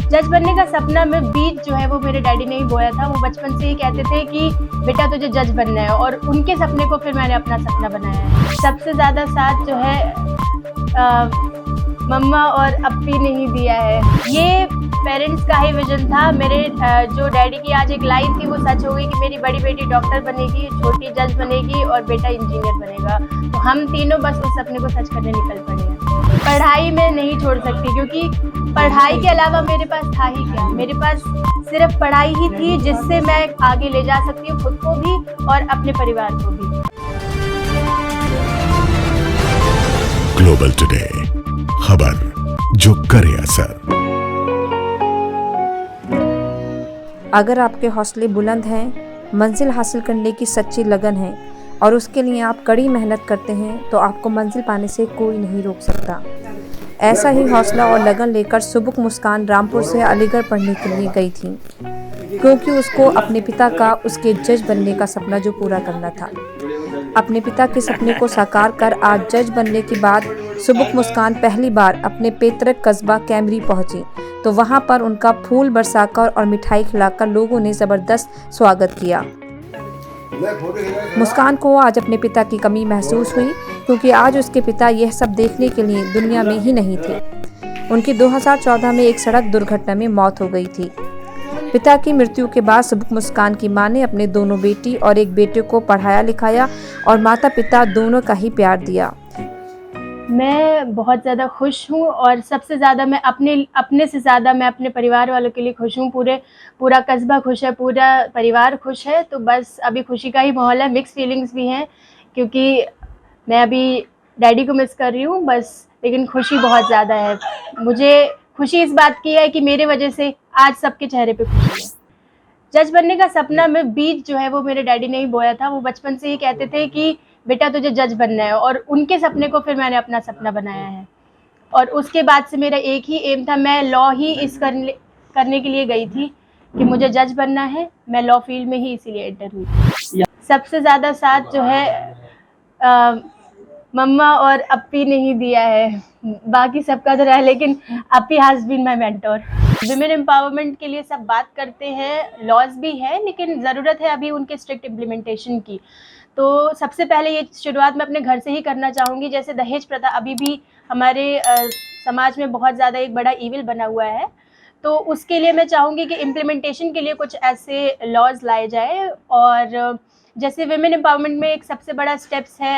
जज बनने का सपना में बीज जो है वो मेरे डैडी ने ही बोया था। वो बचपन से ही कहते थे कि बेटा तुझे जज बनना है, और उनके सपने को फिर मैंने अपना सपना बनाया है। सबसे ज़्यादा साथ जो है मम्मा और अप्पी ने ही दिया है। ये पेरेंट्स का ही विजन था। मेरे जो डैडी की आज एक लाइन थी वो सच हो गई कि मेरी बड़ी बेटी डॉक्टर बनेगी, छोटी जज बनेगी और बेटा इंजीनियर बनेगा। तो हम तीनों बस उस सपने को सच करने निकल पड़े हैं। पढ़ाई में नहीं छोड़ सकती, क्योंकि पढ़ाई के अलावा मेरे पास था ही क्या। मेरे पास सिर्फ पढ़ाई ही थी जिससे मैं आगे ले जा सकती हूँ खुद को भी और अपने परिवार को भी। ग्लोबल टुडे, खबर जो करे असर। अगर आपके हौसले बुलंद हैं, मंजिल हासिल करने की सच्ची लगन है और उसके लिए आप कड़ी मेहनत करते हैं, तो आपको मंजिल पाने से कोई नहीं रोक सकता। ऐसा ही हौसला और लगन लेकर सुबुक मुस्कान रामपुर से अलीगढ़ पढ़ने के लिए गई थी, क्योंकि उसको अपने पिता का उसके जज बनने का सपना जो पूरा करना था। अपने पिता के सपने को साकार कर आज जज बनने के बाद सुबुक मुस्कान पहली बार अपने पैतृक कस्बा कैमरी पहुंची, तो वहां पर उनका फूल बरसाकर और मिठाई खिलाकर लोगों ने ज़बरदस्त स्वागत किया। मुस्कान को आज अपने पिता की कमी महसूस हुई, क्योंकि आज उसके पिता यह सब देखने के लिए दुनिया में ही नहीं थे। उनकी 2014 में एक सड़क दुर्घटना में मौत हो गई थी। पिता की मृत्यु के बाद सुबुक मुस्कान की मां ने अपने दोनों बेटी और एक बेटे को पढ़ाया लिखाया और माता पिता दोनों का ही प्यार दिया। मैं बहुत ज़्यादा खुश हूँ, और सबसे ज़्यादा मैं अपने से ज़्यादा मैं अपने परिवार वालों के लिए खुश हूँ। पूरा कस्बा खुश है, पूरा परिवार खुश है। तो बस अभी खुशी का ही माहौल है। मिक्स फीलिंग्स भी हैं, क्योंकि मैं अभी डैडी को मिस कर रही हूँ बस, लेकिन खुशी बहुत ज़्यादा है। मुझे खुशी इस बात की है कि मेरे वजह से आज सबके चेहरे पे खुशी है। जज बनने का सपना में बीज जो है वो मेरे डैडी ने ही बोया था। वो बचपन से ही कहते थे कि बेटा तुझे जज बनना है, और उनके सपने को फिर मैंने अपना सपना बनाया है। और उसके बाद से मेरा एक ही एम था, मैं लॉ ही करने के लिए गई थी कि मुझे जज बनना है। मैं लॉ फील्ड में ही इसीलिए एंटर हुई। सबसे ज़्यादा साथ जो है मम्मा और अप्पी ने ही दिया है। बाकी सबका तो रहा है, लेकिन अप्पी has been my mentor. Women empowerment के लिए सब बात करते हैं, लॉज भी है, लेकिन ज़रूरत है अभी उनके स्ट्रिक्ट इम्प्लीमेंटेशन की। तो सबसे पहले ये शुरुआत मैं अपने घर से ही करना चाहूँगी। जैसे दहेज प्रथा अभी भी हमारे समाज में बहुत ज़्यादा एक बड़ा ईविल बना हुआ है, तो उसके लिए मैं चाहूँगी कि इम्प्लीमेंटेशन के लिए कुछ ऐसे लॉज लाए जाए। और जैसे विमेन एम्पावरमेंट में एक सबसे बड़ा स्टेप्स है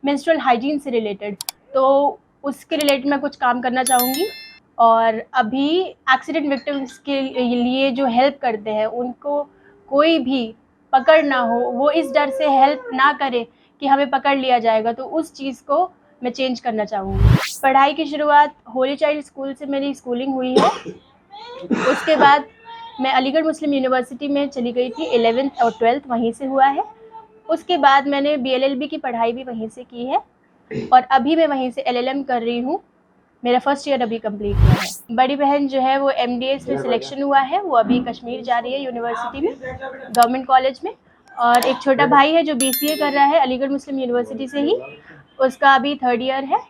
मेंस्ट्रुअल हाइजीन से रिलेटेड, तो उसके रिलेटेड मैं कुछ काम करना चाहूँगी। और अभी एक्सीडेंट विक्टिम्स के लिए जो हेल्प करते हैं, उनको कोई भी पकड़ ना हो, वो इस डर से हेल्प ना करे कि हमें पकड़ लिया जाएगा, तो उस चीज़ को मैं चेंज करना चाहूँगी। पढ़ाई की शुरुआत होली चाइल्ड स्कूल से मेरी स्कूलिंग हुई है। उसके बाद मैं अलीगढ़ मुस्लिम यूनिवर्सिटी में चली गई थी। 11th और 12th वहीं से हुआ है। उसके बाद मैंने BLLB की पढ़ाई भी वहीं से की है, और अभी मैं वहीं से LLM कर रही हूँ। मेरा फर्स्ट ईयर अभी कंप्लीट हुआ है। बड़ी बहन जो है वो MDS में सिलेक्शन हुआ है, वो अभी कश्मीर जा रही है यूनिवर्सिटी में, गवर्नमेंट कॉलेज में। और एक छोटा भाई है जो BCA कर रहा है अलीगढ़ मुस्लिम यूनिवर्सिटी से ही, उसका अभी 3rd ईयर है।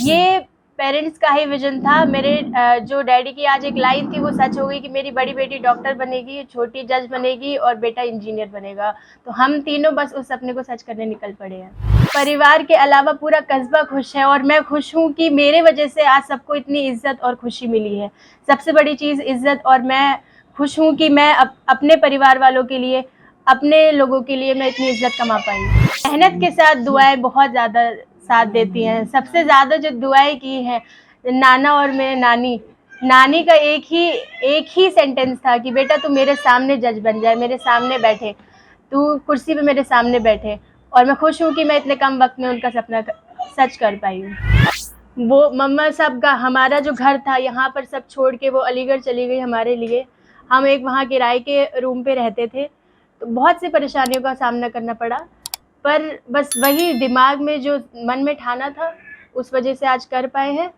ये पेरेंट्स का ही विजन था। मेरे जो डैडी की आज एक लाइन थी वो सच हो गई कि मेरी बड़ी बेटी डॉक्टर बनेगी, छोटी जज बनेगी और बेटा इंजीनियर बनेगा। तो हम तीनों बस उस सपने को सच करने निकल पड़े हैं। परिवार के अलावा पूरा कस्बा खुश है, और मैं खुश हूँ कि मेरे वजह से आज सबको इतनी इज्जत और खुशी मिली है। सबसे बड़ी चीज़ इज्जत, और मैं खुश हूँ कि मैं अपने परिवार वालों के लिए, अपने लोगों के लिए मैं इतनी इज्जत कमा पाई। मेहनत के साथ दुआएं बहुत ज़्यादा साथ देती हैं। सबसे ज़्यादा जो दुआएं की हैं नाना और मेरे नानी का एक ही सेंटेंस था कि बेटा तू मेरे सामने जज बन जाए, मेरे सामने बैठे, तू कुर्सी पे मेरे सामने बैठे। और मैं खुश हूँ कि मैं इतने कम वक्त में उनका सपना सच कर पाई हूँ। वो मम्मा साहब का हमारा जो घर था यहाँ पर सब छोड़ के वो अलीगढ़ चली गई हमारे लिए। हम एक वहाँ किराए के रूम पे रहते थे, तो बहुत सी परेशानियों का सामना करना पड़ा, पर बस वही दिमाग में जो मन में ठाना था उस वजह से आज कर पाए हैं।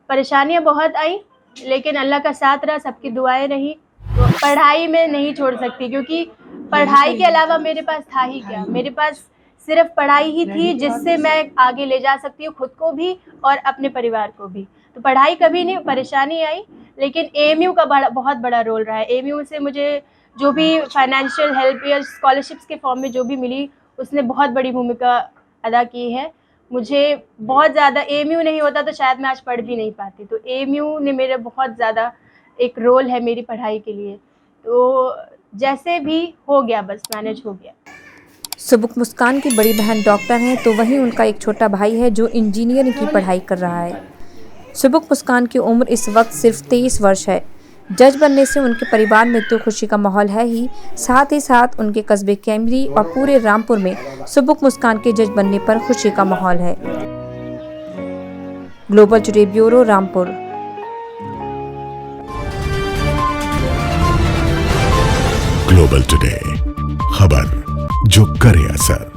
परेशानियाँ बहुत आई, लेकिन अल्लाह का साथ रहा, सबकी दुआएं रही। तो पढ़ाई में नहीं छोड़ सकती, क्योंकि पढ़ाई के अलावा मेरे पास था ही क्या। मेरे पास सिर्फ पढ़ाई ही थी जिससे मैं आगे ले जा सकती हूँ खुद को भी और अपने परिवार को भी। तो पढ़ाई कभी नहीं, परेशानी आई लेकिन एएमयू का बहुत बड़ा रोल रहा है। एएमयू से मुझे जो भी फाइनेंशियल हेल्प या स्कॉलरशिप्स के फॉर्म में जो भी मिली, उसने बहुत बड़ी भूमिका अदा की है। मुझे बहुत ज़्यादा, एएमयू नहीं होता तो शायद मैं आज पढ़ भी नहीं पाती। तो एएमयू ने मेरे बहुत ज़्यादा एक रोल है मेरी पढ़ाई के लिए। तो जैसे भी हो गया, बस मैनेज हो गया। सुबुक मुस्कान की बड़ी बहन डॉक्टर हैं, तो वहीं उनका एक छोटा भाई है जो इंजीनियरिंग की पढ़ाई कर रहा है। सुबुक मुस्कान की उम्र इस वक्त सिर्फ 23 वर्ष है। जज बनने से उनके परिवार में तो खुशी का माहौल है ही साथ उनके कस्बे कैमरी और पूरे रामपुर में सुबुक मुस्कान के जज बनने पर खुशी का माहौल है। Global today bureau, Rampur. Global today, खबर जो करे असर।